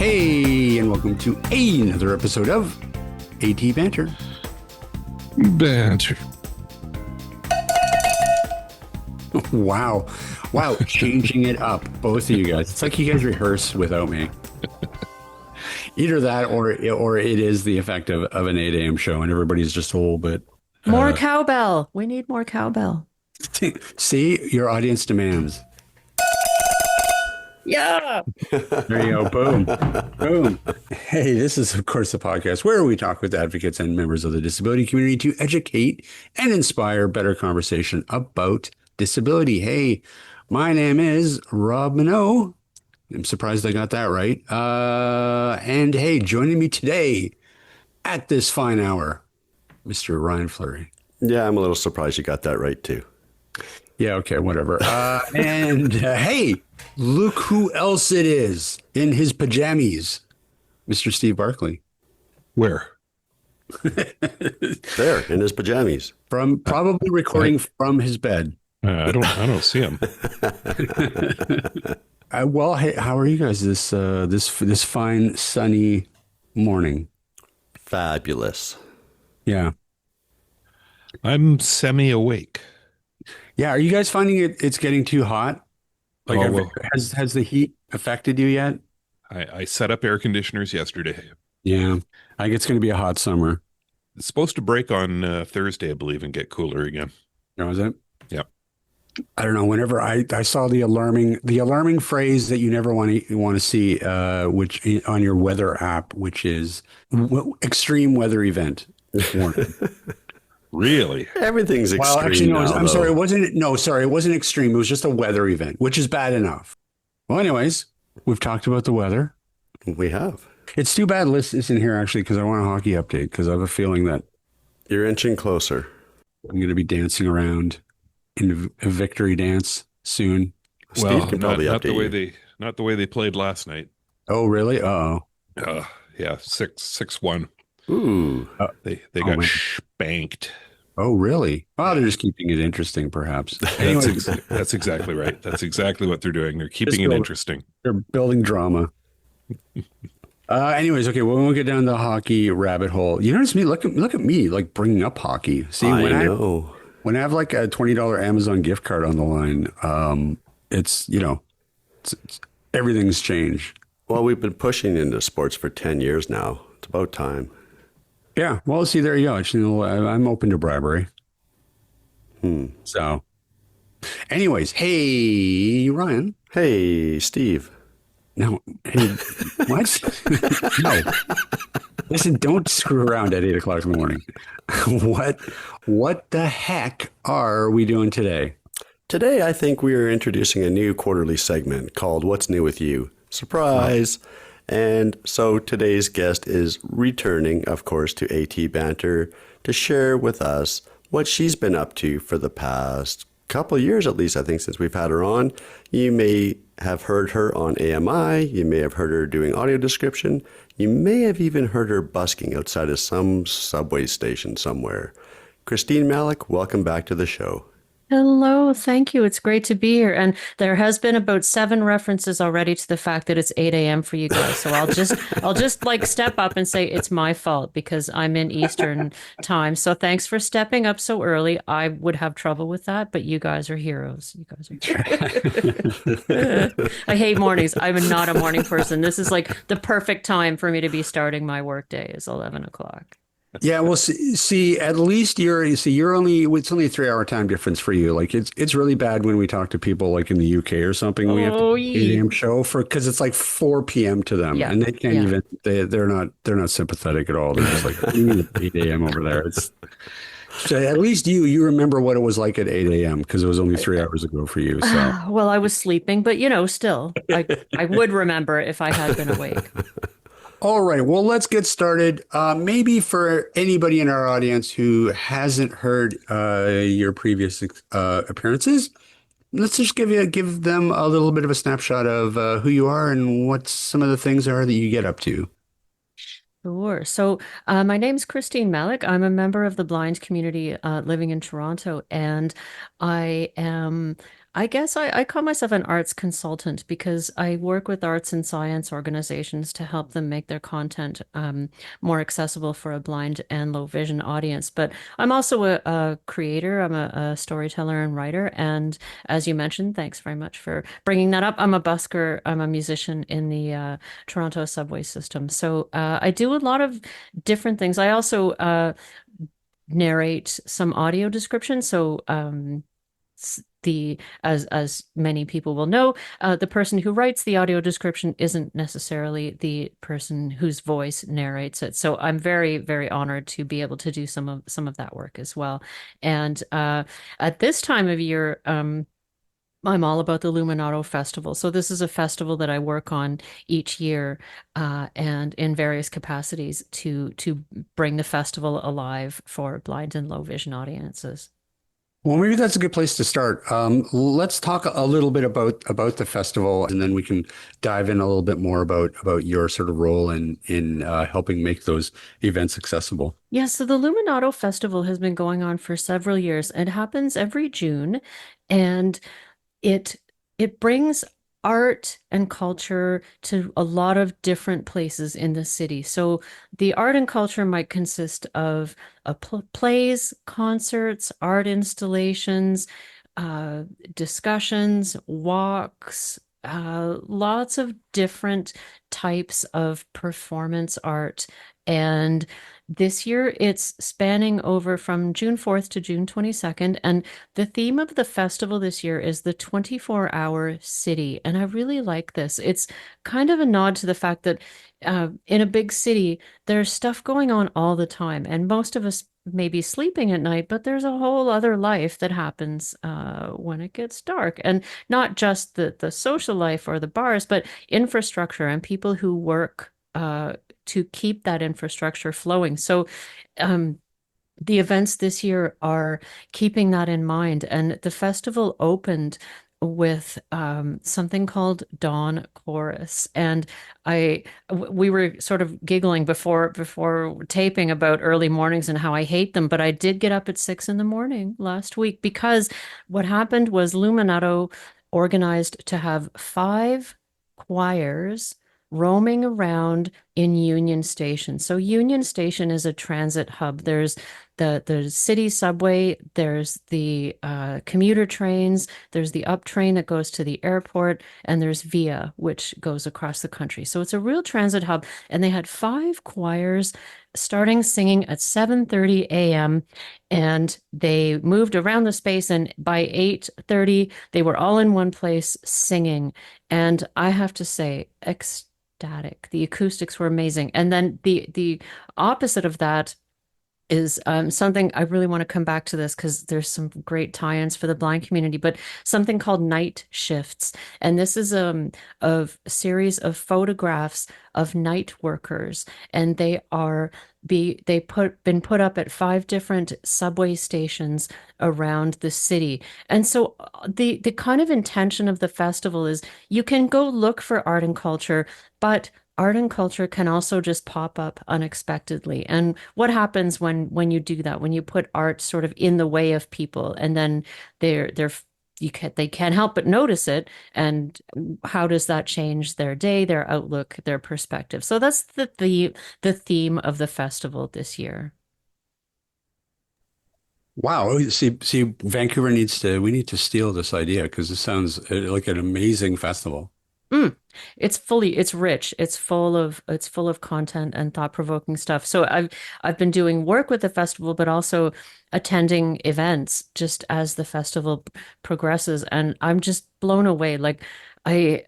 Hey, and welcome to another episode of AT Banter. Banter. Wow, changing it up, both of you guys. It's like you guys rehearse without me. Either that, or it is the effect of an 8 a.m. show, and everybody's just a little bit more cowbell. We need more cowbell. See, your audience demands. Yeah. There you go. Boom. Boom. Hey, this is, of course, the podcast where we talk with advocates and members of the disability community to educate and inspire better conversation about disability. Hey, my name is Rob Minot. I'm surprised I got that right. And hey, joining me today at this fine hour, Mr. Ryan Fleury. Yeah, I'm a little surprised you got that right, too. Yeah, okay, whatever. And hey, look who else it is in his pajamas, Mr. Steve Barkley. Where? There, in his pajamas. From probably recording from his bed. I don't see him. Well, hey, how are you guys this fine sunny morning? Fabulous. Yeah. I'm semi-awake. Yeah, are you guys finding it's getting too hot? Like, has the heat affected you yet? I set up air conditioners yesterday. Yeah, I think it's going to be a hot summer. It's supposed to break on Thursday, I believe, and get cooler again. Oh, is it? Yeah. I don't know. Whenever I saw the alarming phrase that you never want to see, which on your weather app, which is extreme weather event warning. Really? Everything's extreme. Well, actually, no. Now, I'm though. sorry. It wasn't. No, sorry. It wasn't extreme. It was just a weather event, which is bad enough. Well, anyways, we've talked about the weather. We have. It's too bad Liz isn't here, actually, because I want a hockey update, because I have a feeling that You're inching closer. I'm going to be dancing around in a victory dance soon. Steve can probably not update you. not the way they played last night. Oh, really? Uh-oh. Yeah, 6-1. Ooh. They got man. spanked. Oh, really? Well, they're just keeping it interesting, perhaps. Anyways, That's exactly right. That's exactly what they're doing. They're keeping it interesting. they're building drama. Anyways, okay, well, we won't get down the hockey rabbit hole. You notice me? Look at me, like bringing up hockey. See, I know. when I have like a $20 Amazon gift card on the line, it's everything's changed. Well, we've been pushing into sports for 10 years now. It's about time. Yeah, well, see, there you go. Actually, I'm open to bribery. So, anyways, hey, Ryan. Hey, Steve. No, hey, what? No. Listen, don't screw around at 8 o'clock in the morning. What the heck are we doing today? Today, I think we are introducing a new quarterly segment called What's New With You? Surprise! Wow. And so today's guest is returning, of course, to AT Banter to share with us what she's been up to for the past couple of years, at least, I think, since we've had her on. You may have heard her on AMI. You may have heard her doing audio description. You may have even heard her busking outside of some subway station somewhere. Christine Malec, welcome back to the show. Hello, thank you. It's great to be here. And there has been about 7 references already to the fact that it's 8 a.m. for you guys. So I'll just like step up and say it's my fault because I'm in Eastern time. So thanks for stepping up so early. I would have trouble with that, but you guys are heroes. You guys are heroes. I hate mornings. I'm not a morning person. This is like the perfect time for me to be starting my workday is 11 o'clock. Yeah, well, see, at least it's only a 3-hour time difference for you. Like it's really bad when we talk to people like in the UK or something. We have to 8 a.m. show because it's like 4 p.m. to them, and they can't even. They're not sympathetic at all. They're just like 8 a.m. over there. So at least you remember what it was like at 8 a.m. because it was only 3 hours ago for you. So well, I was sleeping, but still, I would remember if I had been awake. All right, well, let's get started. Maybe for anybody in our audience who hasn't heard your previous appearances, let's just give them a little bit of a snapshot of who you are and what some of the things are that you get up to. Sure. So my name's Christine Malec. I'm a member of the blind community living in Toronto, and I am I guess I call myself an arts consultant because I work with arts and science organizations to help them make their content more accessible for a blind and low vision audience. But I'm also a creator, I'm a storyteller and writer. And as you mentioned, thanks very much for bringing that up. I'm a busker, I'm a musician in the Toronto subway system. So I do a lot of different things. I also narrate some audio description. So the as many people will know, the person who writes the audio description isn't necessarily the person whose voice narrates it. So I'm very, very honored to be able to do some of that work as well. And at this time of year, I'm all about the Luminato Festival. So this is a festival that I work on each year, and in various capacities to bring the festival alive for blind and low vision audiences. Well, maybe that's a good place to start. Let's talk a little bit about the festival, and then we can dive in a little bit more about your sort of role in helping make those events accessible. Yeah, so the Luminato Festival has been going on for several years. It happens every June, and it it brings art and culture to a lot of different places in the city. So the art and culture might consist of plays, concerts, art installations, uh, discussions, walks, lots of different types of performance art. And this year it's spanning over from June 4th to June 22nd. And the theme of the festival this year is the 24-hour city. And I really like this. It's kind of a nod to the fact that in a big city, there's stuff going on all the time. And most of us may be sleeping at night, but there's a whole other life that happens when it gets dark. And not just the social life or the bars, but infrastructure and people who work to keep that infrastructure flowing. So um, the events this year are keeping that in mind. And the festival opened with something called Dawn Chorus. And we were sort of giggling before taping about early mornings and how I hate them, but I did get up at 6 in the morning last week because what happened was Luminato organized to have five choirs roaming around in Union Station. So Union Station is a transit hub. There's the city subway, there's the commuter trains, there's the up train that goes to the airport, and there's Via, which goes across the country. So it's a real transit hub. And they had five choirs starting singing at 7:30 a.m. and they moved around the space, and by 8:30 they were all in one place singing. And I have to say, ecstatic. The acoustics were amazing. And then the opposite of that is something I really want to come back to this because there's some great tie-ins for the blind community, but something called night shifts. And this is a series of photographs of night workers, and been put up at five different subway stations around the city. And so the kind of intention of the festival is you can go look for art and culture, but art and culture can also just pop up unexpectedly. And what happens when you do that, when you put art sort of in the way of people, and then they can't help but notice it, and how does that change their day, their outlook, their perspective? So that's the theme of the festival this year. Wow. See, Vancouver we need to steal this idea because it sounds like an amazing festival. Mm. It's rich. It's full of content and thought-provoking stuff. So I've been doing work with the festival, but also attending events just as the festival progresses. And I'm just blown away. Like I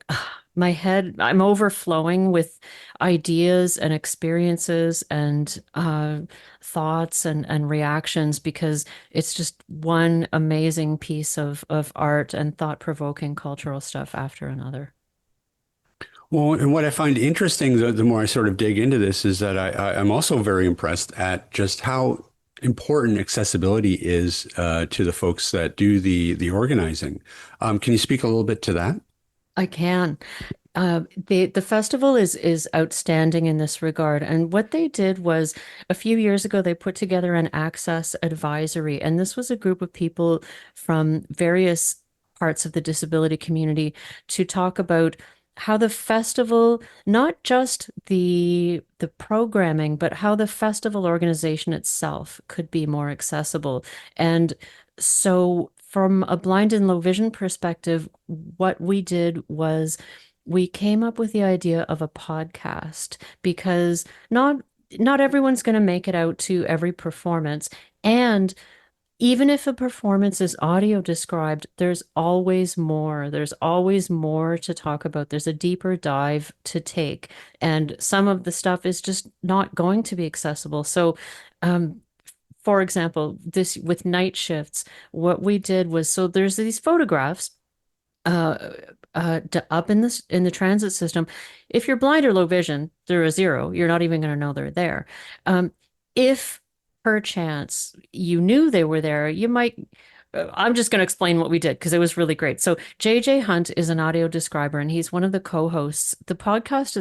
my head, I'm overflowing with ideas and experiences and thoughts and reactions because it's just one amazing piece of art and thought-provoking cultural stuff after another. Well, and what I find interesting, the more I sort of dig into this, is that I'm also very impressed at just how important accessibility is to the folks that do the organizing. Can you speak a little bit to that? I can. The festival is outstanding in this regard. And what they did was a few years ago, they put together an access advisory. And this was a group of people from various parts of the disability community to talk about how the festival, not just the programming, but how the festival organization itself could be more accessible. And so from a blind and low vision perspective, what we did was we came up with the idea of a podcast because not everyone's going to make it out to every performance. And even if a performance is audio described, there's always more. There's always more to talk about. There's a deeper dive to take. And some of the stuff is just not going to be accessible. So, for example, this with night shifts, what we did was so there's these photographs up in the transit system. If you're blind or low vision, they're a zero. You're not even going to know they're there. If perchance you knew they were there, you might. I'm just going to explain what we did because it was really great. So JJ Hunt is an audio describer and he's one of the co-hosts. The podcast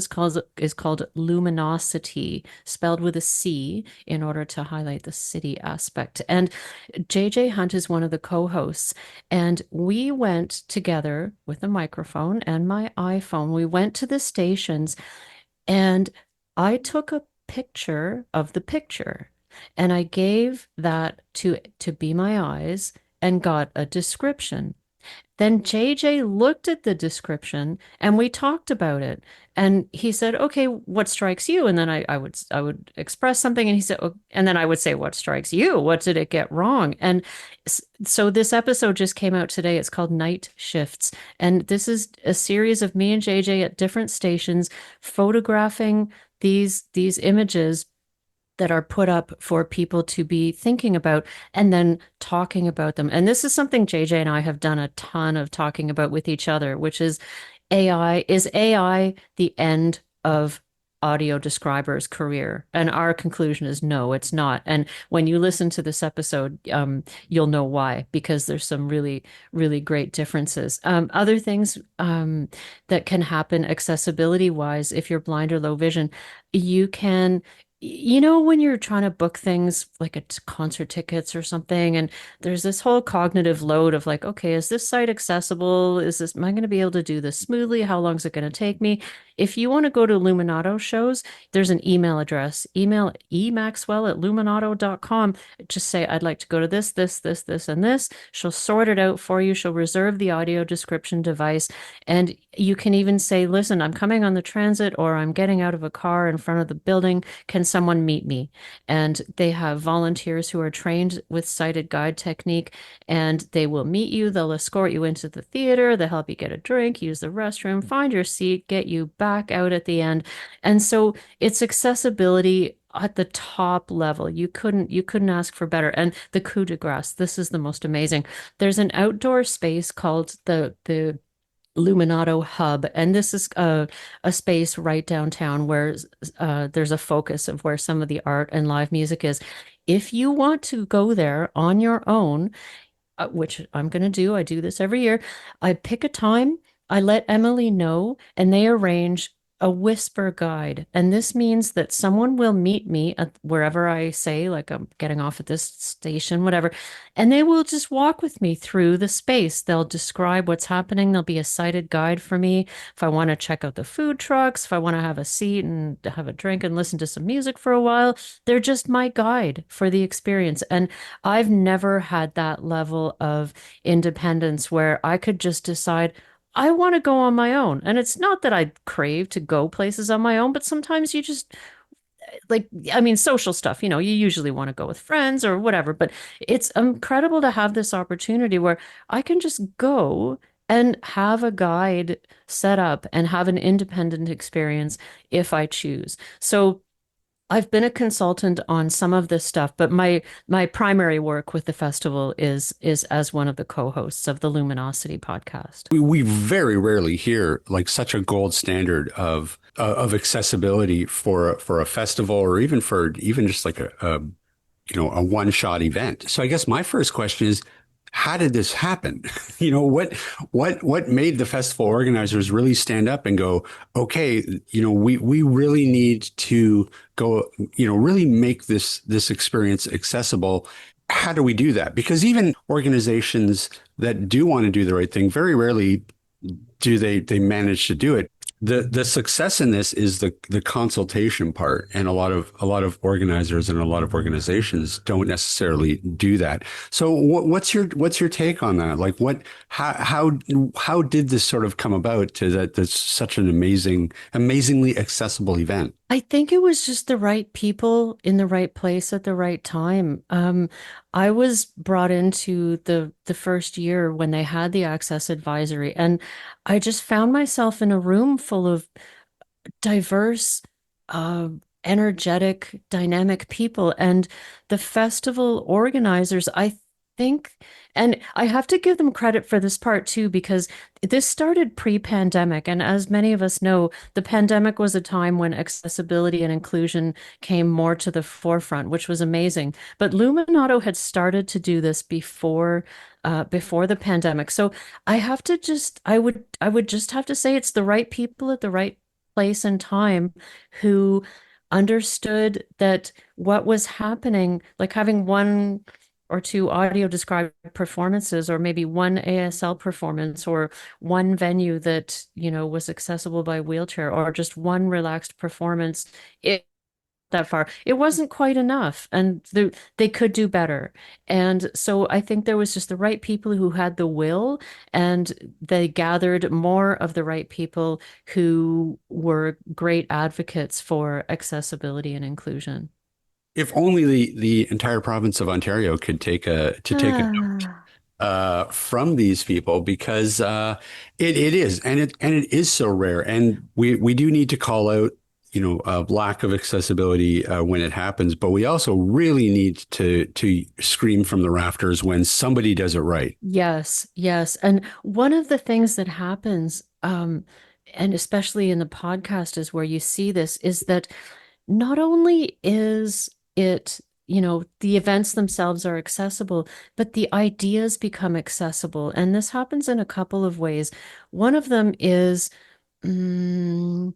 is called Luminosity, spelled with a C in order to highlight the city aspect. And JJ Hunt is one of the co-hosts. And we went together with a microphone and my iPhone. We went to the stations and I took a picture of the picture. And I gave that to Be My Eyes and got a description. Then JJ looked at the description and we talked about it. And he said, okay, what strikes you? And then I would express something and he said, oh, and then I would say, what strikes you? What did it get wrong? And so this episode just came out today. It's called Night Shifts. And this is a series of me and JJ at different stations photographing these images that are put up for people to be thinking about and then talking about them. And this is something JJ and I have done a ton of talking about with each other, which is AI. Is AI the end of audio describer's career? And our conclusion is no, it's not. And when you listen to this episode, you'll know why, because there's some really, really great differences. Other things that can happen accessibility wise, if you're blind or low vision, you can when you're trying to book things like concert tickets or something, and there's this whole cognitive load of like, okay, is this site accessible? Am I going to be able to do this smoothly? How long is it going to take me? If you want to go to Luminato shows, there's an email address, email emaxwell@luminato.com. Just say, I'd like to go to this, and this. She'll sort it out for you. She'll reserve the audio description device. And you can even say, listen, I'm coming on the transit or I'm getting out of a car in front of the building. Can someone meet me? And they have volunteers who are trained with sighted guide technique and they will meet you. They'll escort you into the theater. They'll help you get a drink, use the restroom, find your seat, get you back out at the end. And so it's accessibility at the top level. You couldn't ask for better. And the coup de grace, this is the most amazing. There's an outdoor space called the Luminato Hub, and this is a space right downtown where there's a focus of where some of the art and live music is. If you want to go there on your own, which I'm going to do, I do this every year, I pick a time, I let Emily know, and they arrange a whisper guide. And this means that someone will meet me at wherever I say, like I'm getting off at this station, whatever, and they will just walk with me through the space. They'll describe what's happening. There'll be a sighted guide for me. If I want to check out the food trucks, if I want to have a seat and have a drink and listen to some music for a while, they're just my guide for the experience. And I've never had that level of independence where I could just decide, I want to go on my own. And it's not that I crave to go places on my own, but sometimes you just social stuff, you usually want to go with friends or whatever, but it's incredible to have this opportunity where I can just go and have a guide set up and have an independent experience if I choose. So I've been a consultant on some of this stuff, but my primary work with the festival is as one of the co-hosts of the Luminosity podcast. We very rarely hear like such a gold standard of accessibility for a festival or even just like a one-shot event. So I guess my first question is, how did this happen? What made the festival organizers really stand up and go, okay, we really need to go, really make this experience accessible. how do we do that? Because even organizations that do want to do the right thing, very rarely do they manage to do it. The success in this is the consultation part, and a lot of organizers and a lot of organizations don't necessarily do that. So what's your take on that? Like how did this sort of come about to that that's such an amazingly accessible event? I think it was just the right people in the right place at the right time. I was brought into the first year when they had the access advisory, and I just found myself in a room full of diverse, uh, energetic, dynamic people. And the festival organizers, I think, and I have to give them credit for this part too, because this started pre-pandemic. And as many of us know, the pandemic was a time when accessibility and inclusion came more to the forefront, which was amazing. But Luminato had started to do this before the pandemic. So I would just have to say it's the right people at the right place and time who understood that what was happening, like having one or two audio described performances, or maybe one ASL performance, or one venue that, was accessible by wheelchair, or just one relaxed performance. That far. It wasn't quite enough, and they could do better. And so I think there was just the right people who had the will, and they gathered more of the right people who were great advocates for accessibility and inclusion. If only the entire province of Ontario could take a note Ah. from these people, because it is, and it is so rare, and we do need to call out lack of accessibility when it happens, but we also really need to scream from the rafters when somebody does it right. Yes, yes. And one of the things that happens, and especially in the podcast is where you see this, is that not only is it, the events themselves are accessible, but the ideas become accessible. And this happens in a couple of ways. One of them is, mm,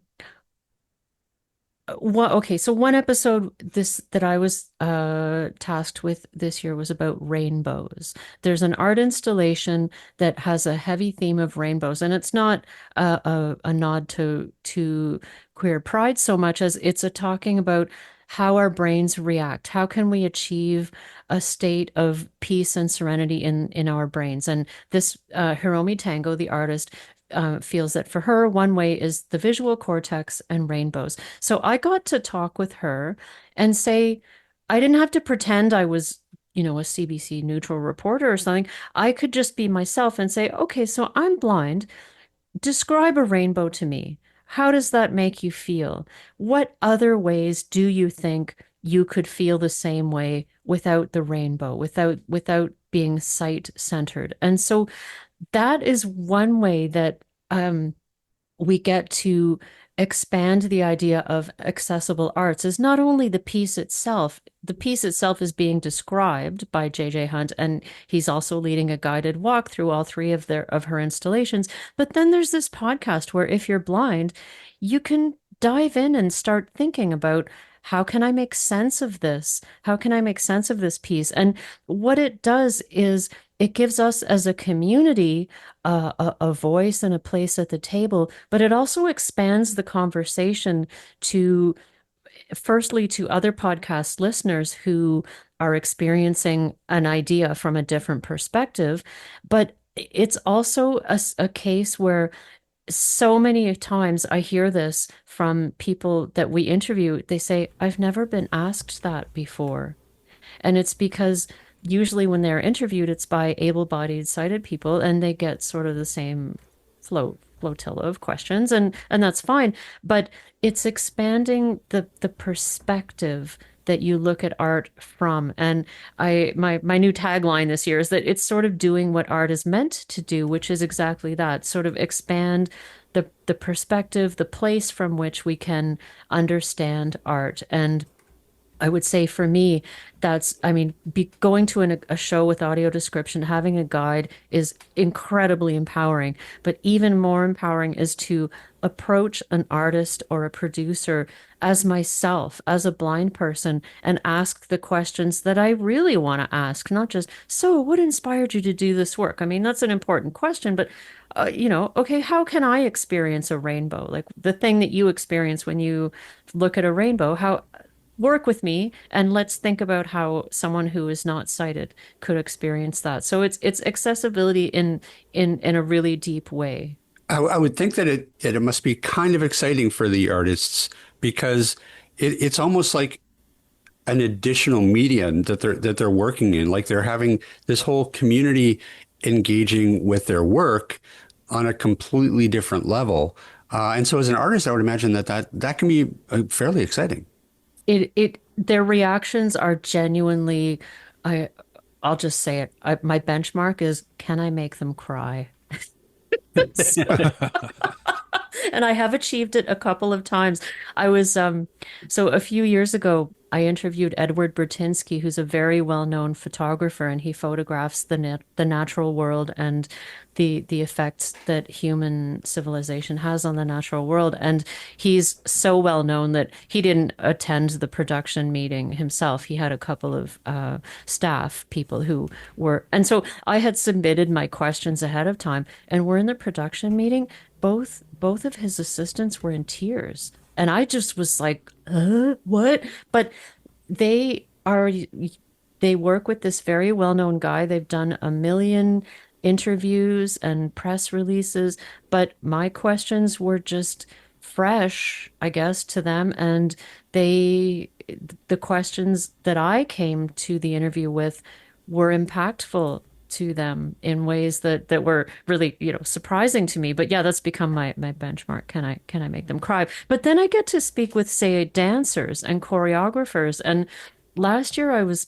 okay, so one episode this that I was tasked with this year was about rainbows. There's an art installation that has a heavy theme of rainbows, and it's not a nod to queer pride so much as it's a talking about how our brains react. How can we achieve a state of peace and serenity in our brains? And this Hiromi Tango, the artist, feels that for her, one way is the visual cortex and rainbows. So I got to talk with her and say, I didn't have to pretend I was, a CBC neutral reporter or something. I could just be myself and say, okay, so I'm blind. Describe a rainbow to me. How does that make you feel? What other ways do you think you could feel the same way without the rainbow, without being sight centered? And so that is one way that we get to expand the idea of accessible arts is not only the piece itself is being described by JJ Hunt, and he's also leading a guided walk through all three of her installations. But then there's this podcast where if you're blind, you can dive in and start thinking about how can I make sense of this? How can I make sense of this piece? And what it does is it gives us as a community a voice and a place at the table, but it also expands the conversation to, firstly, to other podcast listeners who are experiencing an idea from a different perspective. But it's also a case where so many times I hear this from people that we interview. They say, I've never been asked that before. And it's because usually when they're interviewed, it's by able-bodied sighted people, and they get sort of the same flotilla of questions, and that's fine. But it's expanding the perspective that you look at art from. And my new tagline this year is that it's sort of doing what art is meant to do, which is exactly that, sort of expand the perspective, the place from which we can understand art. And I would say for me, I mean, going to a show with audio description, having a guide is incredibly empowering. But even more empowering is to approach an artist or a producer as myself, as a blind person, and ask the questions that I really want to ask, not just, so what inspired you to do this work? I mean, that's an important question, but okay, how can I experience a rainbow? Like the thing that you experience when you look at a rainbow, how work with me and let's think about how someone who is not sighted could experience that. So it's accessibility in a really deep way. I would think that it must be kind of exciting for the artists because it's almost like an additional medium that they're working in. Like they're having this whole community engaging with their work on a completely different level. And so as an artist, I would imagine that can be fairly exciting. Their reactions are genuinely, I I'll just say it. My benchmark is, can I make them cry? So and I have achieved it a couple of times. I was so a few years ago, I interviewed Edward Bertinsky, who's a very well-known photographer, and he photographs the natural world and the effects that human civilization has on the natural world. And he's so well known that he didn't attend the production meeting himself. He had a couple of staff people who were, and so I had submitted my questions ahead of time, and we're in the production meeting. Both of his assistants were in tears. And I just was like, what? But they are, they work with this very well-known guy. They've done a million interviews and press releases, but my questions were just fresh, I guess, to them. And they, the questions that I came to the interview with were impactful to them in ways that were really, surprising to me. But yeah, that's become my benchmark. Can I make them cry? But then I get to speak with, say, dancers and choreographers. And last year I was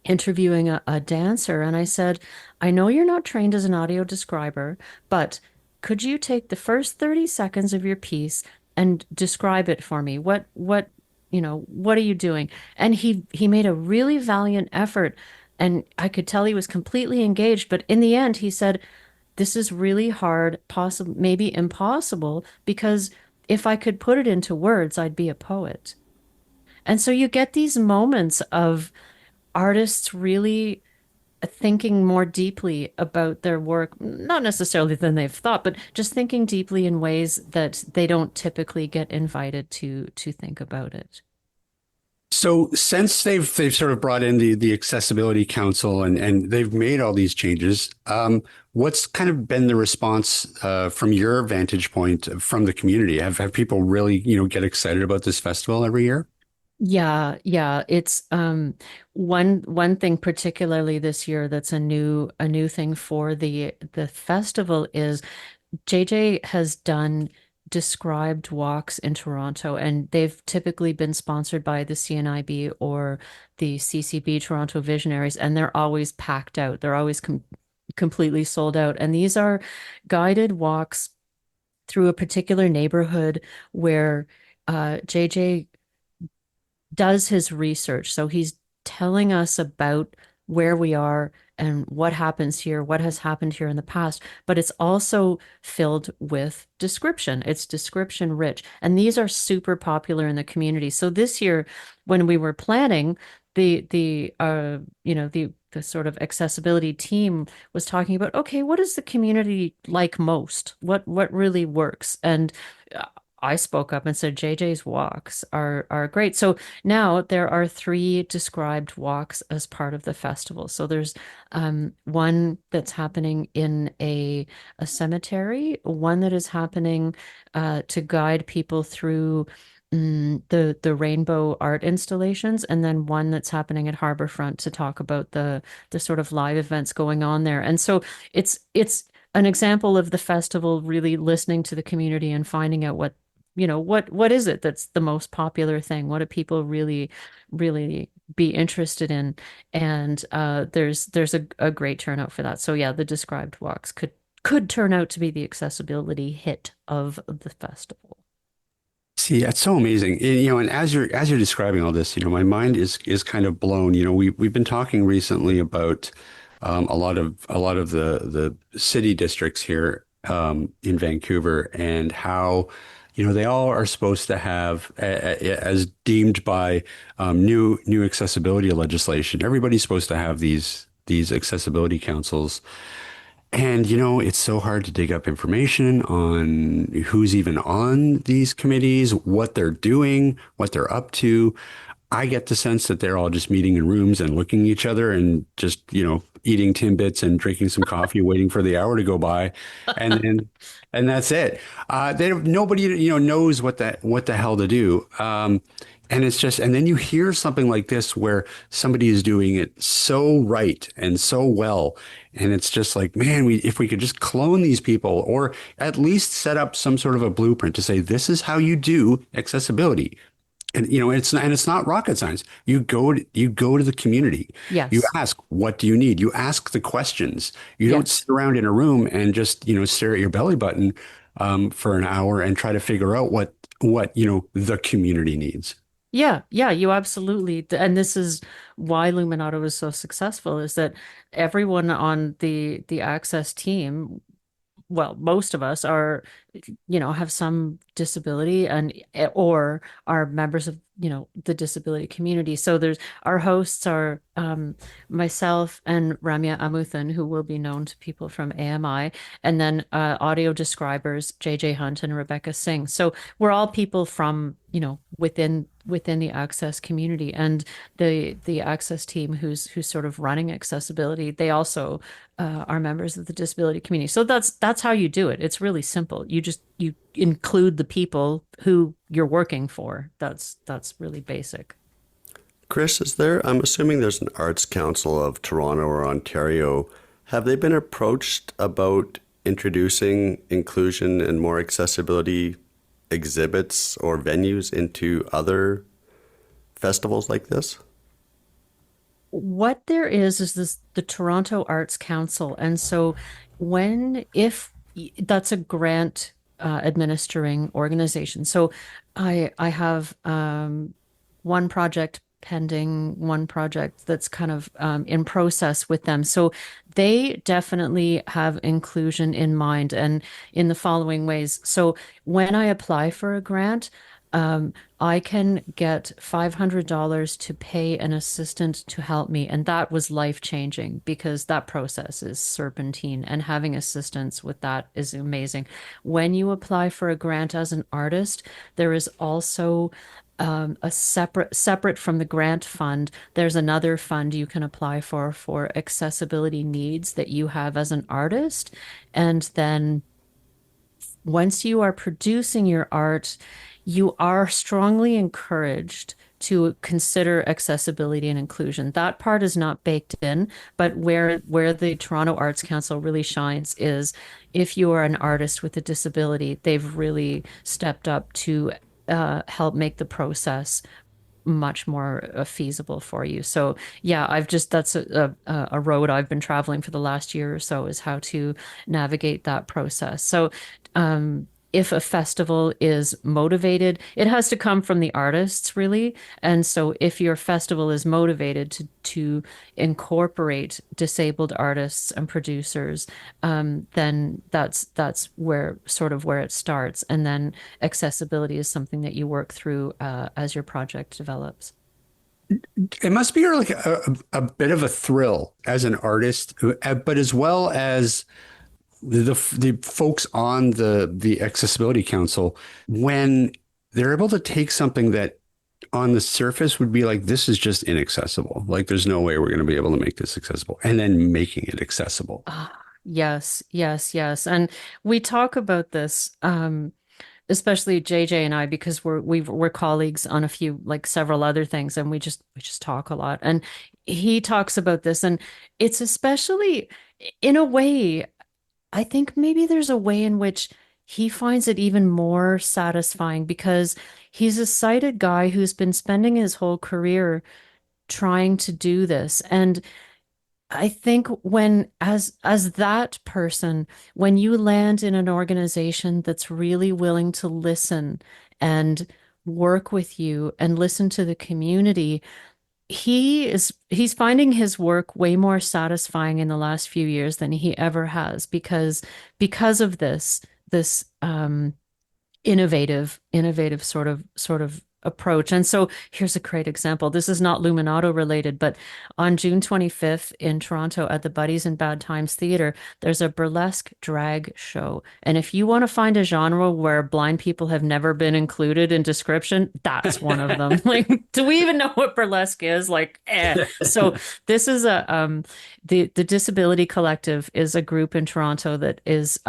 interviewing a dancer, and I said, I know you're not trained as an audio describer, but could you take the first 30 seconds of your piece and describe it for me? What are you doing? And he made a really valiant effort, and I could tell he was completely engaged, but in the end he said, this is really hard, possible, maybe impossible, because if I could put it into words, I'd be a poet. And so you get these moments of artists really thinking more deeply about their work, not necessarily than they've thought, but just thinking deeply in ways that they don't typically get invited to think about it. So since they've sort of brought in the Accessibility Council and they've made all these changes, what's kind of been the response from your vantage point from the community? Have people really, get excited about this festival every year? Yeah, yeah. It's one thing particularly this year that's a new thing for the festival is JJ has done described walks in Toronto, and they've typically been sponsored by the CNIB or the CCB Toronto Visionaries, and they're always packed out. They're always completely sold out. And these are guided walks through a particular neighborhood where JJ does his research. So he's telling us about where we are and what happens here, what has happened here in the past, but it's also filled with description. It's description rich. And these are super popular in the community. So this year, when we were planning, the sort of accessibility team was talking about, okay, what is the community like most? What really works? And I spoke up and said JJ's walks are great. So now there are three described walks as part of the festival. So there's one that's happening in a cemetery, one that is happening to guide people through the rainbow art installations, and then one that's happening at Harborfront to talk about the sort of live events going on there. And so it's an example of the festival really listening to the community and finding out what is it that's the most popular thing? What do people really, really be interested in? And there's a great turnout for that. So yeah, the described walks could turn out to be the accessibility hit of the festival. See, that's so amazing. And as you're describing all this, my mind is kind of blown. We've been talking recently about a lot of the city districts here in Vancouver and how they all are supposed to have as deemed by new accessibility legislation. Everybody's supposed to have these accessibility councils. And it's so hard to dig up information on who's even on these committees, what they're doing, what they're up to. I get the sense that they're all just meeting in rooms and looking at each other and just, eating Timbits and drinking some coffee, waiting for the hour to go by, and then and that's it. Nobody, knows what the hell to do. And it's just, and then you hear something like this where somebody is doing it so right and so well. And it's just like, man, if we could just clone these people or at least set up some sort of a blueprint to say, this is how you do accessibility. And it's not rocket science. You go to the community. You Yes. ask, what do you need? You ask the questions. You don't Yes. sit around in a room and just stare at your belly button for an hour and try to figure out what the community needs. Yeah, yeah, you absolutely. And this is why Luminato is so successful, is that everyone on the Access team, well, most of us are, have some disability and or are members of, the disability community. So there's our hosts are myself and Ramya Amuthan, who will be known to people from AMI, and then audio describers JJ Hunt and Rebecca Singh. So we're all people from, within the Access community, and the Access team who's sort of running accessibility. They also are members of the disability community. So that's how you do it. It's really simple. You include the people who you're working for. That's really basic. Chris, I'm assuming there's an Arts Council of Toronto or Ontario. Have they been approached about introducing inclusion and more accessibility exhibits or venues into other festivals like this? What there is this the Toronto Arts Council, and so if that's a grant administering organization. So I have one project pending, one project that's kind of in process with them. So they definitely have inclusion in mind and in the following ways. So when I apply for a grant, I can get $500 to pay an assistant to help me. And that was life-changing because that process is serpentine and having assistance with that is amazing. When you apply for a grant as an artist, there is also a separate from the grant fund, there's another fund you can apply for accessibility needs that you have as an artist. And then once you are producing your art, you are strongly encouraged to consider accessibility and inclusion. That part is not baked in, but where the Toronto Arts Council really shines is if you are an artist with a disability, they've really stepped up to help make the process much more feasible for you. So yeah, that's a road I've been traveling for the last year or so, is how to navigate that process. So if a festival is motivated, it has to come from the artists, really. And so if your festival is motivated to incorporate disabled artists and producers, then that's where it starts. And then accessibility is something that you work through as your project develops. It must be like a bit of a thrill as an artist, but as well as the folks on the Accessibility Council, when they're able to take something that on the surface would be like, this is just inaccessible. Like, there's no way we're going to be able to make this accessible, and then making it accessible. Yes, yes, yes. And we talk about this, especially JJ and I, because we're colleagues on several other things, and we just talk a lot. And he talks about this, and it's especially in a way, I think maybe there's a way in which he finds it even more satisfying because he's a sighted guy who's been spending his whole career trying to do this. And I think as that person, when you land in an organization that's really willing to listen and work with you and listen to the community, he's finding his work way more satisfying in the last few years than he ever has because of this innovative sort of approach. And so here's a great example. This is not Luminato related, but on June 25th in Toronto at the Buddies in Bad Times Theater, there's a burlesque drag show. And if you want to find a genre where blind people have never been included in description, that's one of them. Like, do we even know what burlesque is? Like, eh. So this is the Disability Collective is a group in Toronto that is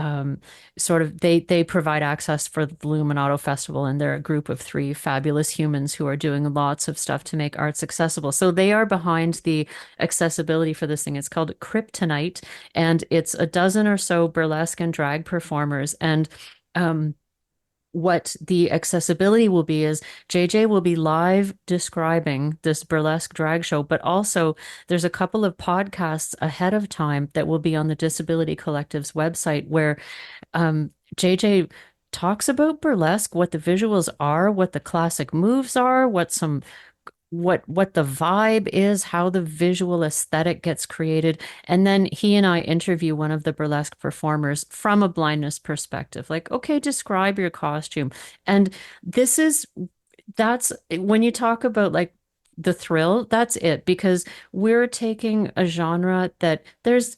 sort of they provide access for the Luminato Festival, and they're a group of three fabulous humans who are doing lots of stuff to make arts accessible. So they are behind the accessibility for this thing. It's called Kryptonite, and it's a dozen or so burlesque and drag performers. And what the accessibility will be is JJ will be live describing this burlesque drag show, but also there's a couple of podcasts ahead of time that will be on the Disability Collective's website where JJ talks about burlesque, what the visuals are, what the classic moves are, what the vibe is, how the visual aesthetic gets created. And then he and I interview one of the burlesque performers from a blindness perspective. Like, okay, describe your costume. And that's when you talk about like the thrill, that's it, because we're taking a genre that there's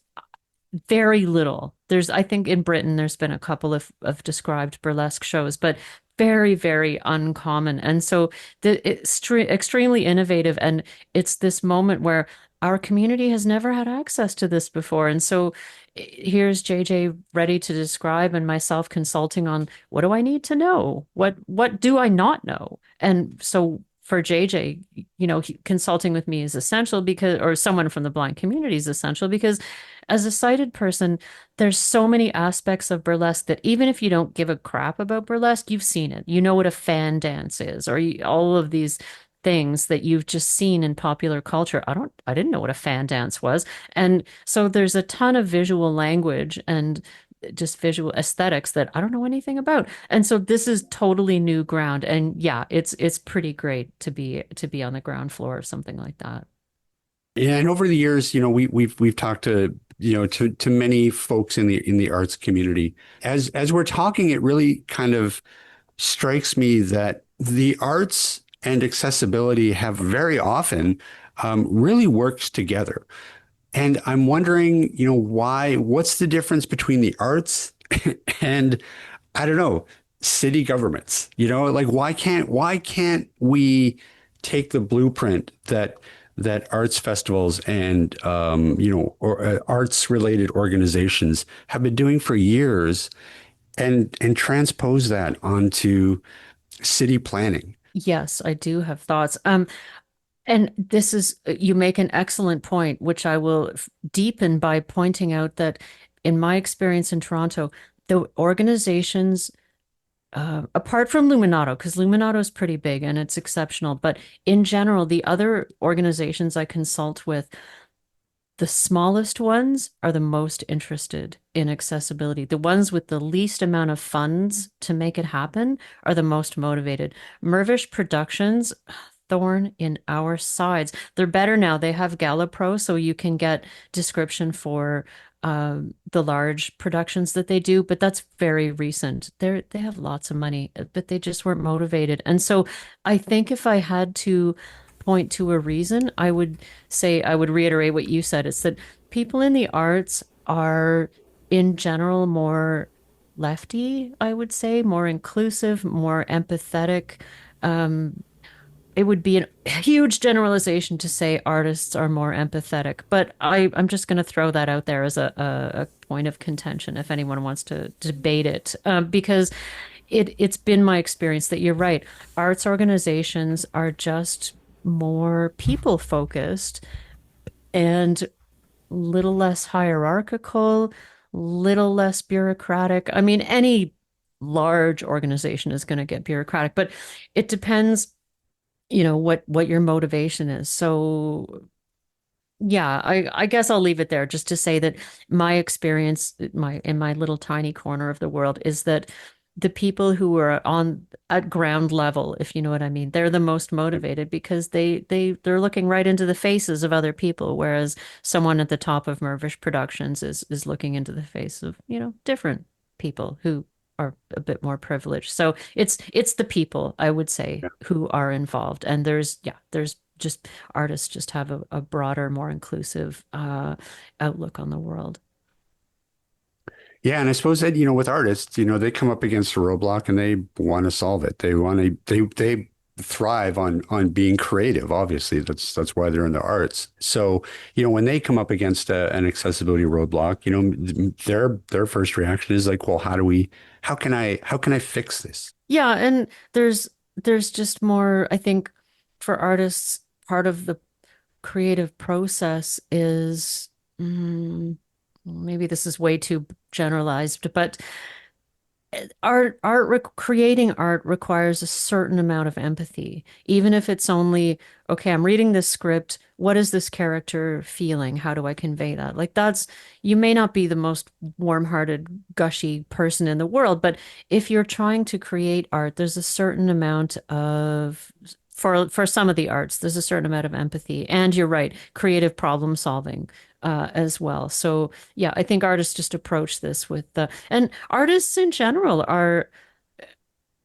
very little. I think in Britain, there's been a couple of described burlesque shows, but very, very uncommon. And so it's extremely innovative. And it's this moment where our community has never had access to this before. And so here's JJ ready to describe and myself consulting on what do I need to know? What do I not know? And so for JJ, consulting with me is essential or someone from the blind community is essential because as a sighted person, there's so many aspects of burlesque that even if you don't give a crap about burlesque, you've seen it. You know what a fan dance is, or all of these things that you've just seen in popular culture. I didn't know what a fan dance was. And so there's a ton of visual language and just visual aesthetics that I don't know anything about. And so this is totally new ground. And yeah, it's pretty great to be on the ground floor of something like that. Yeah, and over the years, we've talked to to many folks in the arts community. As we're talking, it really kind of strikes me that the arts and accessibility have very often really worked together. And I'm wondering, what's the difference between the arts and, I don't know, city governments? Like why can't we take the blueprint that arts festivals and or arts related organizations have been doing for years and transpose that onto city planning? Yes, I do have thoughts. And you make an excellent point, which I will deepen by pointing out that in my experience in Toronto, the organizations, apart from Luminato, because Luminato is pretty big and it's exceptional, but in general, the other organizations I consult with, the smallest ones are the most interested in accessibility. The ones with the least amount of funds to make it happen are the most motivated. Mervish Productions, thorn in our sides. They're better now. They have Gala Pro, so you can get description for the large productions that they do, but that's very recent. They have lots of money, but they just weren't motivated. And so I think if I had to point to a reason, I would reiterate what you said. It's that people in the arts are in general more lefty, I would say, more inclusive, more empathetic. It would be a huge generalization to say artists are more empathetic, but I'm just going to throw that out there as a point of contention if anyone wants to debate it, because it's been my experience that you're right. Arts organizations are just more people focused and little less hierarchical, little less bureaucratic. I mean, any large organization is going to get bureaucratic, but it depends what your motivation is. So yeah, I guess I'll leave it there just to say that my experience in my little tiny corner of the world is that the people who are on at ground level, if you know what I mean, they're the most motivated because they're looking right into the faces of other people, whereas someone at the top of Mervish Productions is looking into the face of, different people who are a bit more privileged. So it's the people, I would say, who are involved. And there's just artists just have a broader, more inclusive outlook on the world. Yeah, and I suppose that, with artists, they come up against a roadblock and they want to solve it. They thrive on being creative. Obviously, that's why they're in the arts. So, when they come up against an accessibility roadblock, their first reaction is like, well, how can I fix this? Yeah, and there's just more, I think, for artists, part of the creative process is maybe this is way too generalized, but creating art requires a certain amount of empathy, even if it's only, okay, I'm reading this script. What is this character feeling? How do I convey that? Like you may not be the most warm-hearted, gushy person in the world, but if you're trying to create art, there's a certain amount of for some of the arts, there's a certain amount of empathy, and you're right, creative problem solving as well. So yeah, I think artists just approach this and artists in general are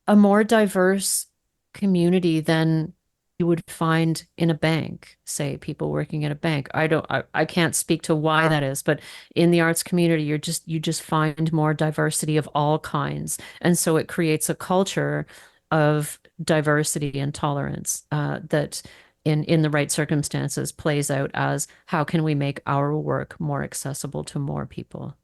a more diverse community than you would find in a bank, say people working in a bank. I can't speak to why that is, but in the arts community, you just find more diversity of all kinds. And so it creates a culture of diversity and tolerance that in the right circumstances plays out as how can we make our work more accessible to more people.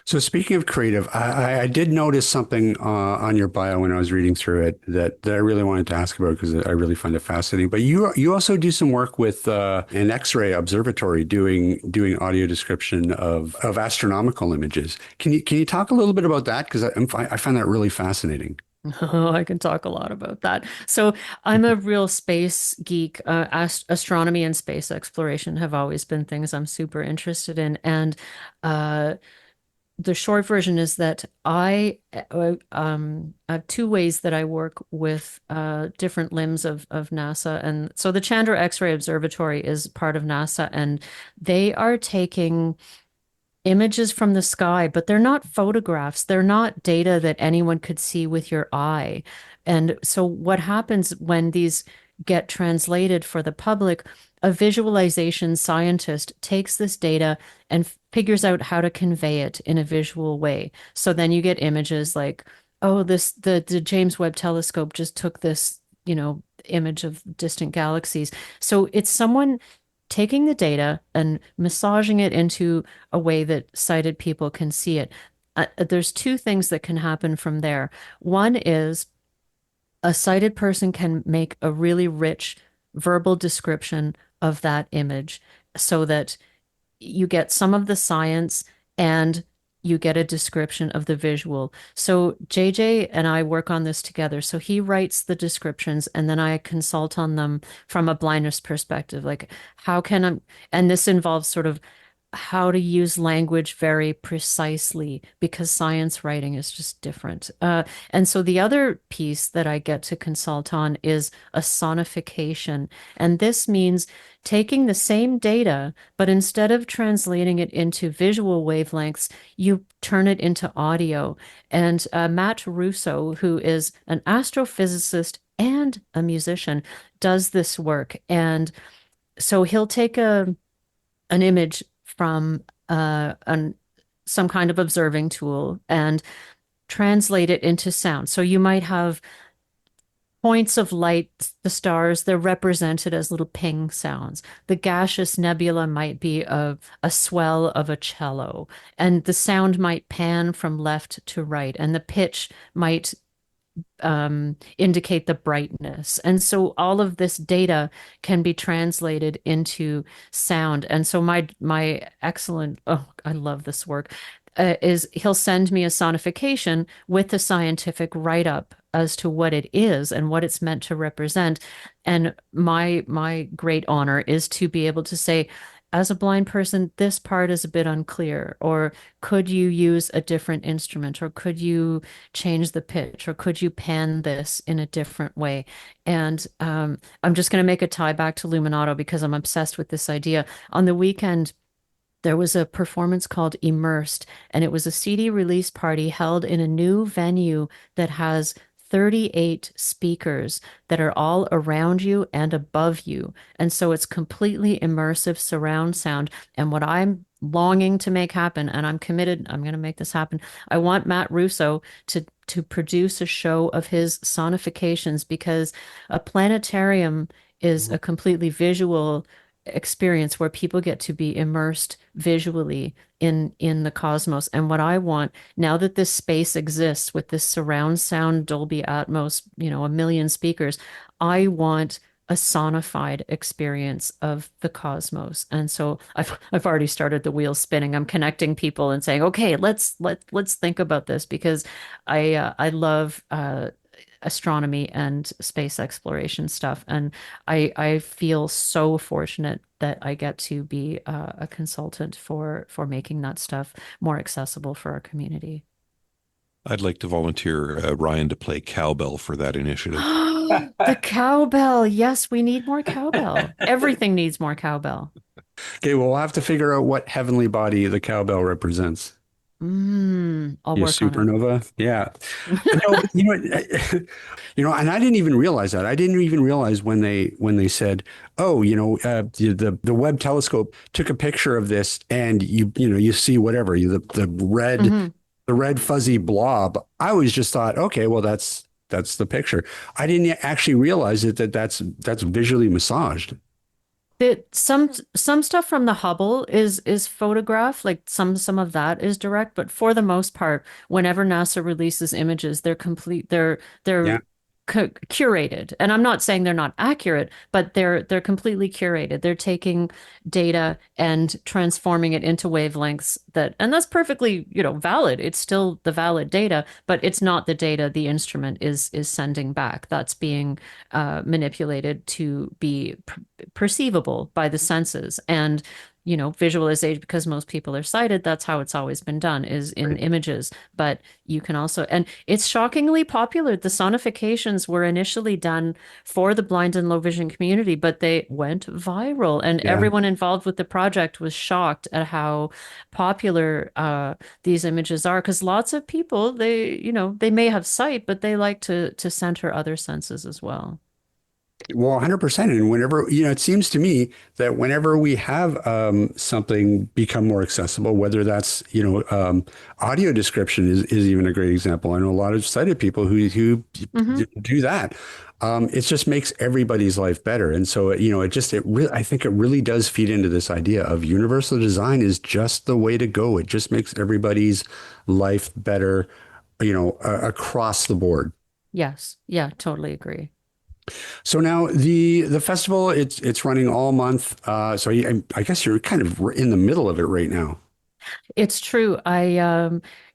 So speaking of creative, I did notice something on your bio when I was reading through it that I really wanted to ask about because I really find it fascinating. But you also do some work with an X-ray observatory doing audio description of astronomical images. Can you talk a little bit about that? Because I find that really fascinating. Oh, I can talk a lot about that. So I'm a real space geek. Astronomy and space exploration have always been things I'm super interested in. And uh, the short version is that I have two ways that I work with different limbs of NASA. And so the Chandra X-ray Observatory is part of NASA, and they are taking images from the sky, but they're not photographs. They're not data that anyone could see with your eye. And so what happens when these get translated for the public, a visualization scientist takes this data and figures out how to convey it in a visual way. So then you get images like, oh, the James Webb Telescope just took this, image of distant galaxies. So it's someone taking the data and massaging it into a way that sighted people can see it. There's two things that can happen from there. One is a sighted person can make a really rich verbal description of that image so that you get some of the science and you get a description of the visual. So JJ and I work on this together. So he writes the descriptions and then I consult on them from a blindness perspective. Like and this involves sort of how to use language very precisely because science writing is just different. And so the other piece that I get to consult on is a sonification. And this means taking the same data, but instead of translating it into visual wavelengths, you turn it into audio. And Matt Russo, who is an astrophysicist and a musician, does this work. And so he'll take an image from some kind of observing tool and translate it into sound. So you might have points of light, the stars, they're represented as little ping sounds. The gaseous nebula might be a swell of a cello, and the sound might pan from left to right, and the pitch might indicate the brightness. And so all of this data can be translated into sound. And so my excellent, oh, I love this work, is he'll send me a sonification with a scientific write-up as to what it is and what it's meant to represent. And my great honor is to be able to say, as a blind person, this part is a bit unclear, or could you use a different instrument, or could you change the pitch, or could you pan this in a different way? And I'm just going to make a tie back to Luminato because I'm obsessed with this idea. On the weekend, there was a performance called Immersed, and it was a CD release party held in a new venue that has 38 speakers that are all around you and above you. And so it's completely immersive surround sound. And what I'm longing to make happen, and I'm committed, I'm going to make this happen. I want Matt Russo to produce a show of his sonifications because a planetarium is a completely visual experience where people get to be immersed visually in the cosmos. And what I want now that this space exists with this surround sound Dolby Atmos, a million speakers, I want a sonified experience of the cosmos. And so I've already started the wheel spinning. I'm connecting people and saying, okay, let's think about this because I love astronomy and space exploration stuff. And I feel so fortunate that I get to be a consultant for making that stuff more accessible for our community. I'd like to volunteer Ryan to play cowbell for that initiative. The cowbell. Yes, we need more cowbell. Everything needs more cowbell. Okay, well, we'll have to figure out what heavenly body the cowbell represents. I'll Your work on it. supernova. Yeah. No, and I didn't even realize that. I didn't even realize when they said, "Oh, the Webb telescope took a picture of this, and you see whatever the red Mhm. the red fuzzy blob." I always just thought, okay, well that's the picture. I didn't actually realize that's visually massaged. Some stuff from the Hubble is photographed, like some of that is direct, but for the most part, whenever NASA releases images, they're Yeah. curated. And I'm not saying they're not accurate, but they're completely curated. They're taking data and transforming it into wavelengths and that's perfectly, valid. It's still the valid data, but it's not the data the instrument is sending back. That's being manipulated to be perceivable by the senses. And visualization, because most people are sighted, that's how it's always been done, is in Right. images. But you can also, and it's shockingly popular. The sonifications were initially done for the blind and low vision community, but they went viral, and Yeah. everyone involved with the project was shocked at how popular these images are. Because lots of people, they may have sight, but they like to center other senses as well. Well, 100%. And whenever, it seems to me that whenever we have something become more accessible, whether that's, audio description is even a great example. I know a lot of sighted people who Hmm. do that. It just makes everybody's life better. And so, I think it really does feed into this idea of universal design is just the way to go. It just makes everybody's life better, across the board. Yes. Yeah, totally agree. So now the festival it's running all month. So I guess you're kind of in the middle of it right now. It's true.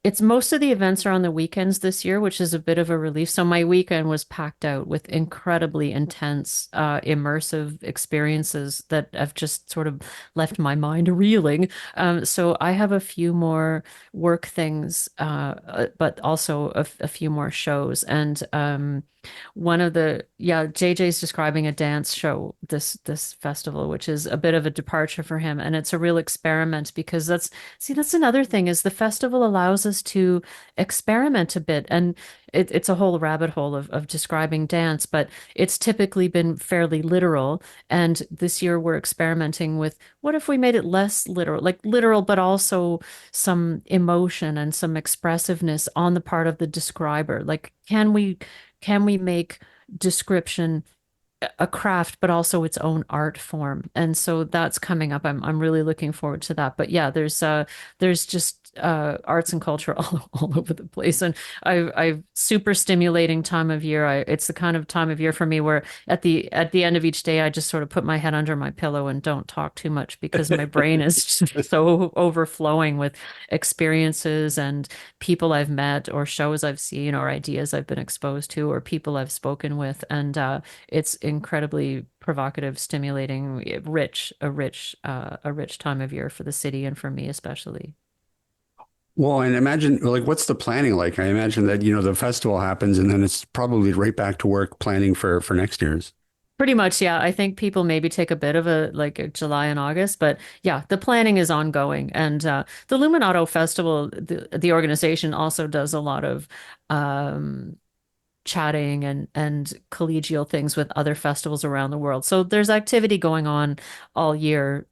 It's most of the events are on the weekends this year, which is a bit of a relief. So my weekend was packed out with incredibly intense, immersive experiences that have just sort of left my mind reeling. So I have a few more work things, but also a few more shows. And JJ's describing a dance show this festival, which is a bit of a departure for him, and it's a real experiment because that's another thing is the festival allows us to experiment a bit, and it's a whole rabbit hole of describing dance, but it's typically been fairly literal, and this year we're experimenting with what if we made it less literal, like literal, but also some emotion and some expressiveness on the part of the describer. Like, can we make description a craft, but also its own art form? And so that's coming up. I'm really looking forward to that. But yeah, there's just arts and culture all over the place, and I've super stimulating time of year. It's the kind of time of year for me where at the end of each day, I just sort of put my head under my pillow and don't talk too much because my brain is just so overflowing with experiences and people I've met or shows I've seen or ideas I've been exposed to or people I've spoken with, and it's incredibly provocative, stimulating, a rich time of year for the city and for me especially. Well, and imagine like what's the planning like? I imagine that, the festival happens and then it's probably right back to work planning for next year's. Pretty much, yeah. I think people maybe take a bit of a July and August, but yeah, the planning is ongoing. And the Luminato Festival, the organization also does a lot of um, chatting and collegial things with other festivals around the world. So there's activity going on all year,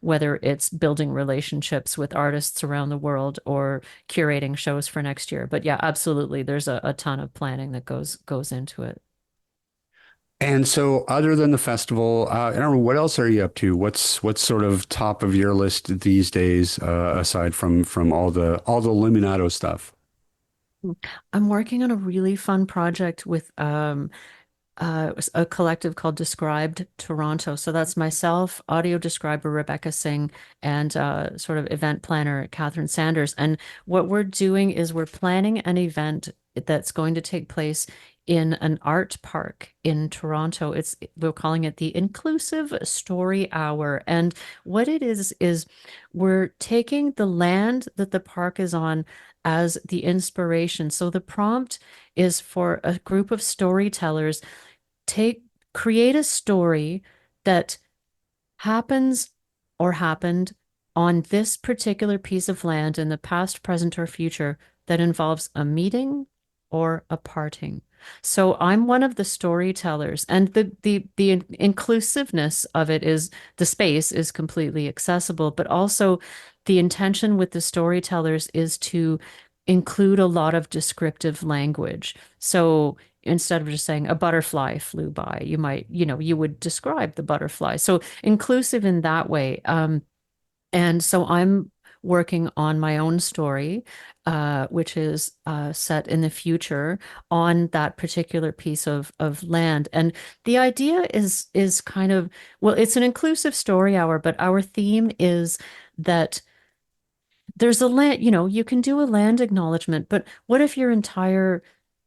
whether it's building relationships with artists around the world or curating shows for next year. But yeah, absolutely, there's a ton of planning that goes into it. And so other than the festival, I don't know, what else are you up to? What's sort of top of your list these days, aside from all the Luminato stuff? I'm working on a really fun project with a collective called Described Toronto. So that's myself, audio describer Rebecca Singh, and sort of event planner Catherine Sanders. And what we're doing is we're planning an event that's going to take place in an art park in Toronto. We're calling it the Inclusive Story Hour. And what it is we're taking the land that the park is on as the inspiration. So the prompt is for a group of storytellers take create a story that happens or happened on this particular piece of land in the past, present, or future that involves a meeting or a parting. So I'm one of the storytellers, and the inclusiveness of it is the space is completely accessible, but also the intention with the storytellers is to include a lot of descriptive language. So instead of just saying a butterfly flew by, you might, you would describe the butterfly. So inclusive in that way. And so I'm working on my own story, which is set in the future on that particular piece of land. And the idea is kind of, well, it's an inclusive story hour, but our theme is that there's a land, you can do a land acknowledgement, but what if your entire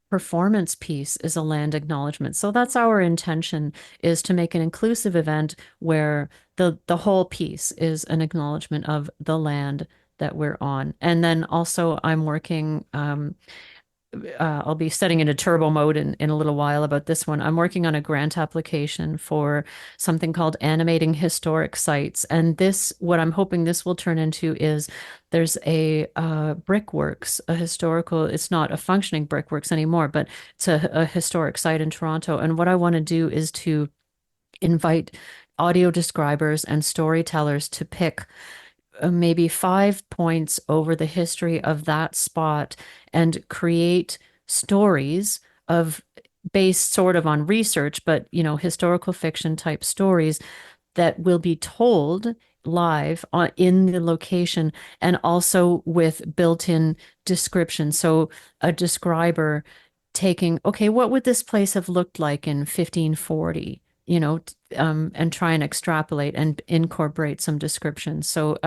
performance piece is a land acknowledgement? So that's our intention, is to make an inclusive event where the whole piece is an acknowledgement of the land that we're on. And then also I'm working I'll be setting into turbo mode in a little while about this one. I'm working on a grant application for something called animating historic sites. And what I'm hoping this will turn into is there's a brickworks, it's not a functioning brickworks anymore, but it's a historic site in Toronto. And what I want to do is to invite audio describers and storytellers to pick maybe 5 points over the history of that spot and create stories of based sort of on research, but historical fiction type stories that will be told live in the location and also with built-in description. So a describer taking, okay, what would this place have looked like in 1540? And try and extrapolate and incorporate some descriptions. So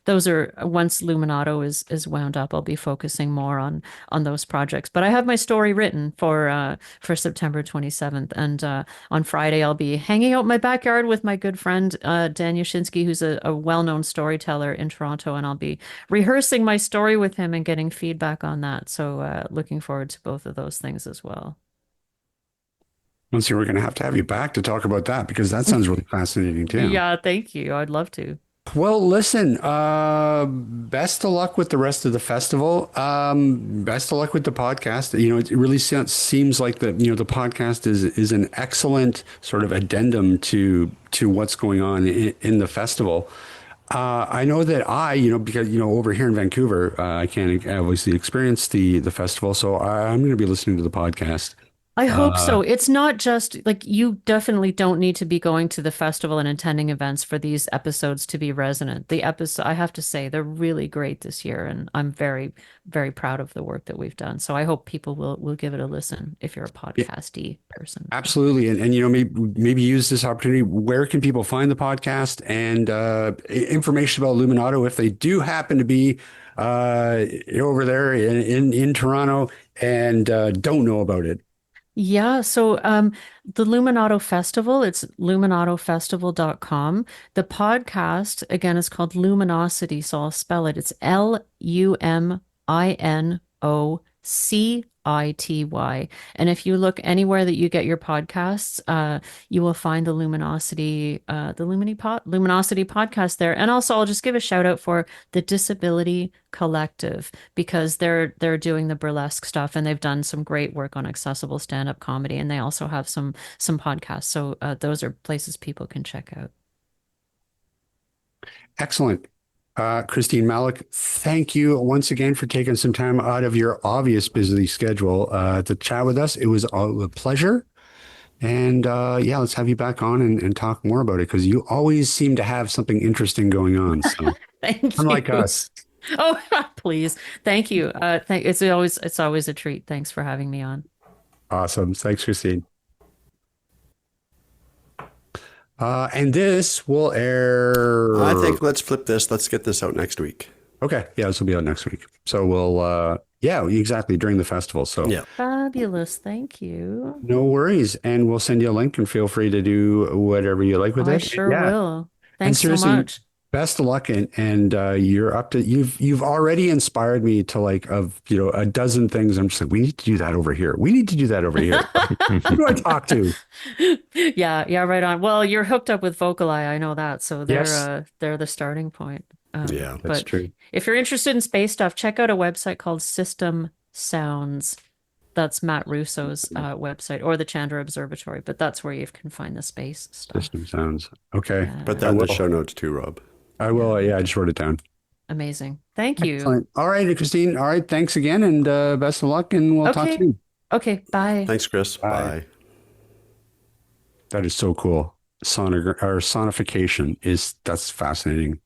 those are, once Luminato is wound up, I'll be focusing more on those projects. But I have my story written for September 27th, and on Friday I'll be hanging out in my backyard with my good friend Dan Yashinsky, who's a well-known storyteller in Toronto, and I'll be rehearsing my story with him and getting feedback on that. So looking forward to both of those things as well. Let's see, we're going to have you back to talk about that because that sounds really fascinating too. Yeah, thank you. I'd love to. Well, listen, best of luck with the rest of the festival. Best of luck with the podcast. It really seems like the podcast is an excellent sort of addendum to what's going on in the festival. I know that because, over here in Vancouver, I can't obviously experience the festival. So I'm going to be listening to the podcast. I hope so. It's not just like, you definitely don't need to be going to the festival and attending events for these episodes to be resonant. I have to say, they're really great this year, and I'm very, very proud of the work that we've done. So I hope people will give it a listen if you're a podcasty person. Absolutely. And maybe use this opportunity. Where can people find the podcast and information about Luminato if they do happen to be over there in Toronto and don't know about it? Yeah, so the Luminato Festival, it's luminatofestival.com. The podcast, again, is called Luminosity, so I'll spell it. It's Luminosity. And if you look anywhere that you get your podcasts, you will find the Luminosity podcast there. And also I'll just give a shout out for the Disability Collective because they're doing the burlesque stuff and they've done some great work on accessible stand-up comedy and they also have some podcasts. So those are places people can check out. Excellent. Christine Malec, thank you once again for taking some time out of your obvious busy schedule to chat with us. It was a pleasure. And yeah, let's have you back on and talk more about it because you always seem to have something interesting going on. So, Thank unlike you. us. Oh, please. Thank you. It's always a treat. Thanks for having me on. Awesome. Thanks, Christine. And this will air. I think let's flip this. Let's get this out next week. Okay. Yeah, this will be out next week. So we'll, yeah, exactly during the festival. So Yeah. Fabulous. Thank you. no worries. And we'll send you a link and feel free to do whatever you like with I it. sure Yeah. will. Thanks so seriously, much. best of luck. And you're up to, you've already inspired me to like, a dozen things. I'm just like, we need to do that over here. We need to do that over here. Who do I talk to? Yeah, right on. Well, you're hooked up with Vocali, I know that. So Yes. they're the starting point. Yeah, that's but true. if you're interested in space stuff, check out a website called System Sounds. That's Matt Russo's website or the Chandra Observatory, but that's where you can find the space stuff. System sounds. Okay. Yeah. put that in the show notes too, Rob. I will. Yeah, I just wrote it down. Amazing. Thank you. Excellent. All right, Christine. All right. Thanks again and best of luck. And we'll talk Okay. soon. Okay, bye. Thanks, Chris. Bye. That is so cool. Sonification that's fascinating.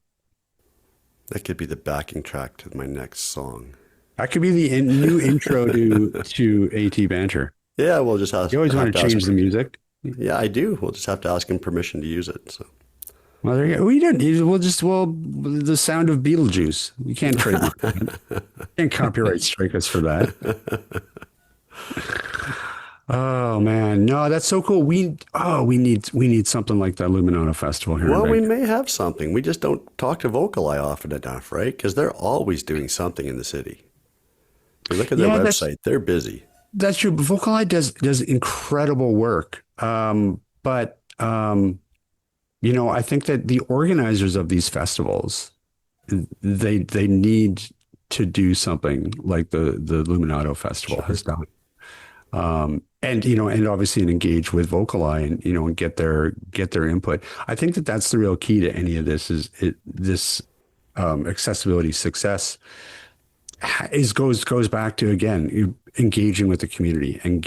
That could be the backing track to my next song. That could be the new intro to AT Banter. Yeah, we'll just ask. You always want to change the music. Yeah, I do. We'll just have to ask him permission to use it. So. Well, there you go. We don't need. We'll the sound of Beetlejuice. You can't trademark that. You can't copyright strike us for that. Oh man, no, that's so cool. We need something like that Luminato Festival here. Well, in we Vancouver. may have something. We just don't talk to Vocali often enough, right? Because they're always doing something in the city. You look at their website; they're busy. That's true. Vocali does incredible work. But I think that the organizers of these festivals, they need to do something like the Luminato Festival has done. And obviously engage with Vocali and get their input. I think that that's the real key to any of this this accessibility success goes back to, again, engaging with the community and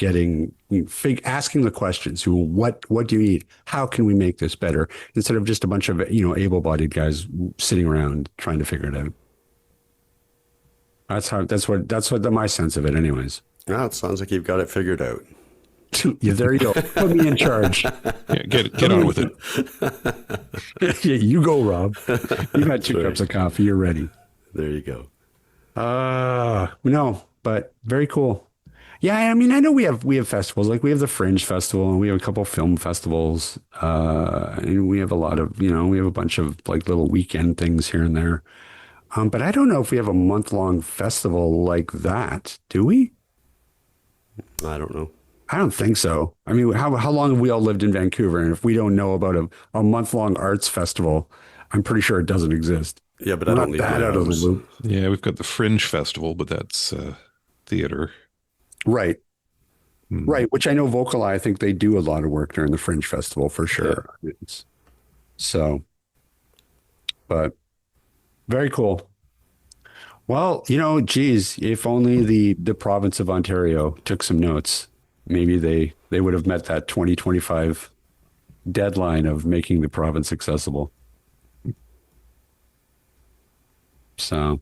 asking the questions. What do you need? How can we make this better? Instead of just a bunch of able-bodied guys sitting around trying to figure it out. That's what my sense of it, anyways. Now it sounds like you've got it figured out. Yeah, there you go. Put me in charge. Yeah, get on with it. Yeah, you go, Rob. You got two cups of coffee. You're ready. There you go. No, but very cool. Yeah, I mean, I know we have festivals, like we have the Fringe Festival and we have a couple film festivals. And we have a lot of, we have a bunch of like little weekend things here and there. But I don't know if we have a month-long festival like that. Do we? I don't know. I don't think so. I mean, how long have we all lived in Vancouver? And if we don't know about a month-long arts festival, I'm pretty sure it doesn't exist. Yeah, but I don't leave that my out of the house. loop. Yeah, we've got the Fringe Festival, but that's theater. Right. Right. Which I know Vocali, I think they do a lot of work during the Fringe Festival for sure. But very cool. Well, geez, if only the province of Ontario took some notes, maybe they would have met that 2025 deadline of making the province accessible. So,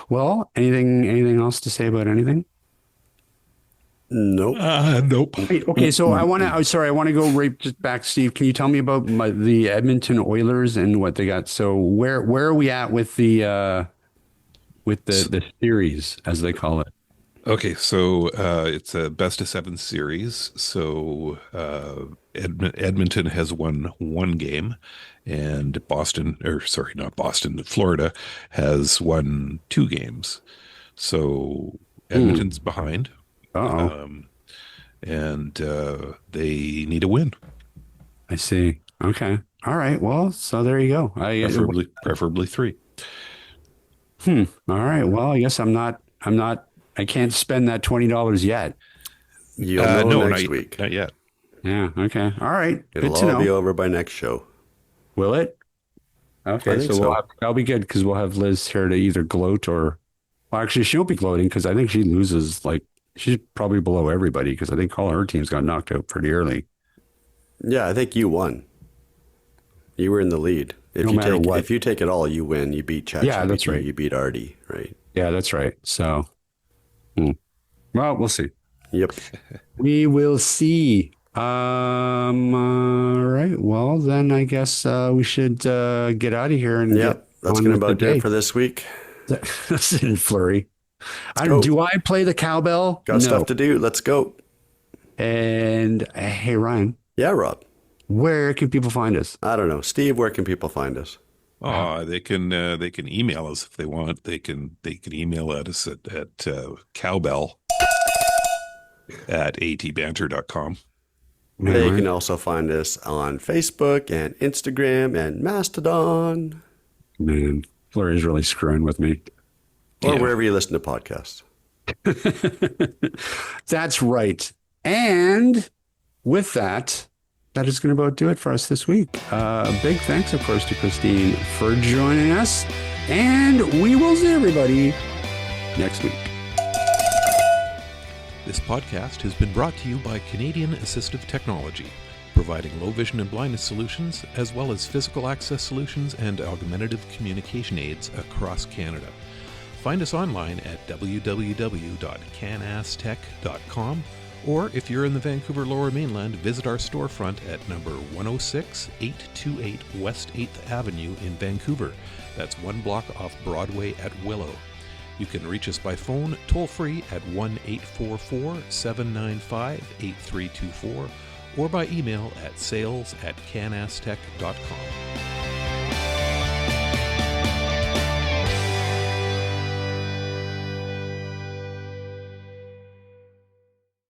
well, anything else to say about anything? Nope. Nope. Okay, so I want to go right just back, Steve. Can you tell me about the Edmonton Oilers and what they got? So where are we at with the series, as they call it? Okay, so it's a best of 7 series. So Edmonton has won 1 game, and not Boston, Florida has won 2 games. So Edmonton's behind, Uh-oh. and they need a win, I see. Okay. All right. Well, so there you go. preferably 3. All right. Well, I guess I can't spend that $20 yet. You'll know No, next week. not yet. Yeah. Okay. All right. It'll Good to all be know. over by next show. Will it? Okay. I think So so. that'll be good because we'll have Liz here to either gloat or, well, actually, she won't be gloating because I think she loses, like, she's probably below everybody because I think all her teams got knocked out pretty early. Yeah, I think you won. You were in the lead. No matter what. If you take it all, you win. You beat ChatGPT. Yeah, that's right. You beat Artie, right? Yeah, that's right. So, well, we'll see. Yep. We will see. All right. Well, then I guess we should get out of here and Yep. That's going to about do it for this week. That's in flurry. go. Do I play the cowbell? Got stuff to do. Let's go. And hey, Ryan. Yeah, Rob. Where can people find us? I don't know. Steve, where can people find us? They can email us if they want. They can email at us at cowbell@atbanter.com. They can also find us on Facebook and Instagram and Mastodon. Man, Flurry's really screwing with me. Or wherever you listen to podcasts. That's right. And with that is going to about do it for us this week. Big thanks, of course, to Christine for joining us. And we will see everybody next week. This podcast has been brought to you by Canadian Assistive Technology, providing low vision and blindness solutions, as well as physical access solutions and augmentative communication aids across Canada. Find us online at www.canastech.com, or if you're in the Vancouver Lower Mainland, visit our storefront at number 106 828 West 8th Avenue in Vancouver. That's 1 block off Broadway at Willow. You can reach us by phone toll-free at 1-844-795-8324 or by email at sales@canastech.com.